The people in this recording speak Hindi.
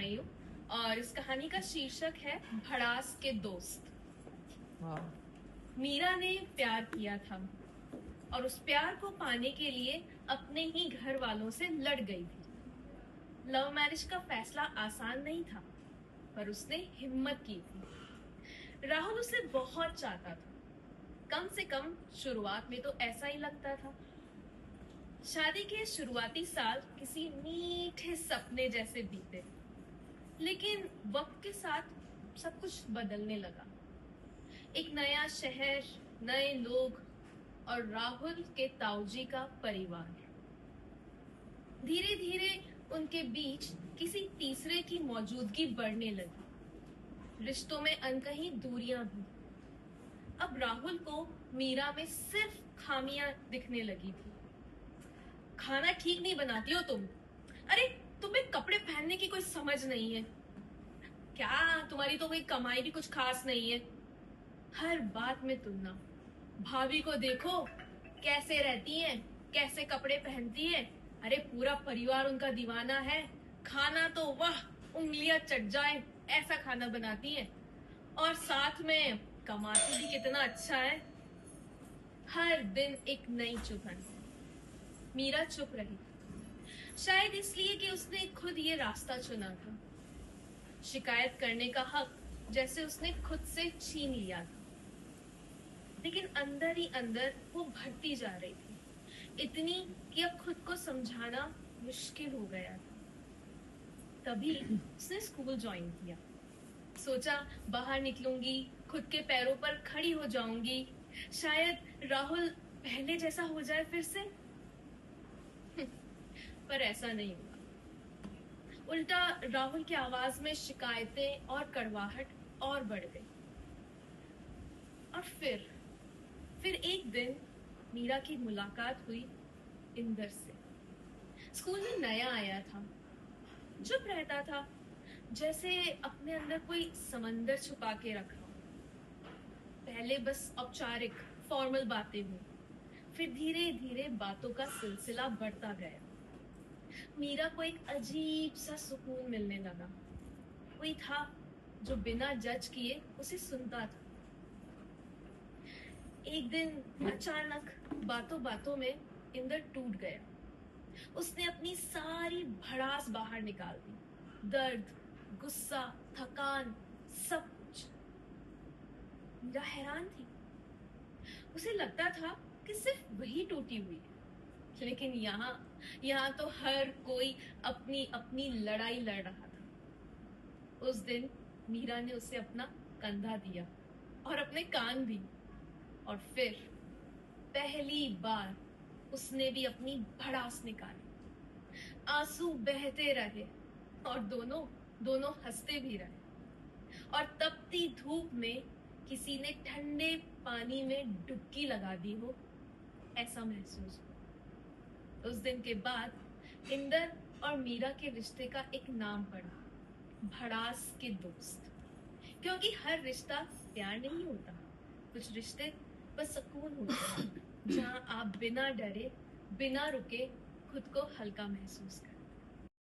आई हूँ और इस कहानी का शीर्षक है भड़ास के दोस्त। मीरा ने प्यार किया था और उस प्यार को पाने के लिए अपने ही घर वालों से लड़ गई थी। लव मैरिज का फैसला आसान नहीं था, पर उसने हिम्मत की थी। राहुल उसे बहुत चाहता था, कम से कम शुरुआत में तो ऐसा ही लगता था। शादी के शुरुआती साल किसी मीठे सपने जैसे बीते, लेकिन वक्त के साथ सब कुछ बदलने लगा। एक नया शहर, नए लोग और राहुल के ताऊजी का परिवार। धीरे धीरे उनके बीच किसी तीसरे की मौजूदगी बढ़ने लगी। रिश्तों में अनकही दूरियां भी। अब राहुल को मीरा में सिर्फ खामियां दिखने लगी थी। खाना ठीक नहीं बनाती हो तुम। अरे तुम्हें कपड़े पहनने की कोई समझ नहीं है क्या? तुम्हारी तो कोई कमाई भी कुछ खास नहीं है। हर बात में तुलना। भाभी को देखो कैसे रहती हैं, कैसे कपड़े पहनती हैं। अरे पूरा परिवार उनका दीवाना है। खाना तो वाह, उंगलियां चट जाए ऐसा खाना बनाती हैं, और साथ में कमाती भी कितना अच्छा है। हर दिन एक नई चुभन। मीरा चुप रही, शायद इसलिए कि उसने खुद ये रास्ता चुना था। शिकायत करने का हक जैसे उसने खुद से छीन लिया था। लेकिन अंदर ही अंदर वो भरती जा रही थी, इतनी कि अब खुद को समझाना मुश्किल हो गया था। तभी उसने स्कूल ज्वाइन किया। सोचा बाहर निकलूंगी, खुद के पैरों पर खड़ी हो जाऊंगी, शायद राहुल पहले जैसा हो जाए फिर से। पर ऐसा नहीं हुआ। उल्टा राहुल की आवाज में शिकायतें और कड़वाहट और बढ़ गई। और फिर एक दिन मीरा की मुलाकात हुई इंदर से। स्कूल में नया आया था, चुप रहता था, जैसे अपने अंदर कोई समंदर छुपा के रखा। पहले बस औपचारिक फॉर्मल बातें हुई, फिर धीरे धीरे बातों का सिलसिला बढ़ता गया। मीरा को एक अजीब सा सुकून मिलने लगा। कोई था जो बिना जज किए उसे सुनता था। एक दिन अचानक बातों बातों में इंदर टूट गया। उसने अपनी सारी भड़ास बाहर निकाल दी। दर्द, गुस्सा, थकान, सब कुछ। मीरा हैरान थी। उसे लगता था कि सिर्फ वही टूटी हुई है, लेकिन यहाँ तो हर कोई अपनी अपनी लड़ाई लड़ रहा था। उस दिन मीरा ने उसे अपना कंधा दिया और अपने कान भी, और फिर पहली बार उसने भी अपनी भड़ास निकाली। आंसू बहते रहे और दोनों हंसते भी रहे। और तपती धूप में किसी ने ठंडे पानी में डुबकी लगा दी हो, ऐसा महसूस हुआ। उस दिन के बाद इंदर और मीरा के रिश्ते का एक नाम पड़ा, भड़ास के दोस्त। क्योंकि हर रिश्ता प्यार नहीं होता, कुछ रिश्ते बस सुकून होते हैं, जहाँ आप बिना डरे, बिना रुके खुद को हल्का महसूस करें।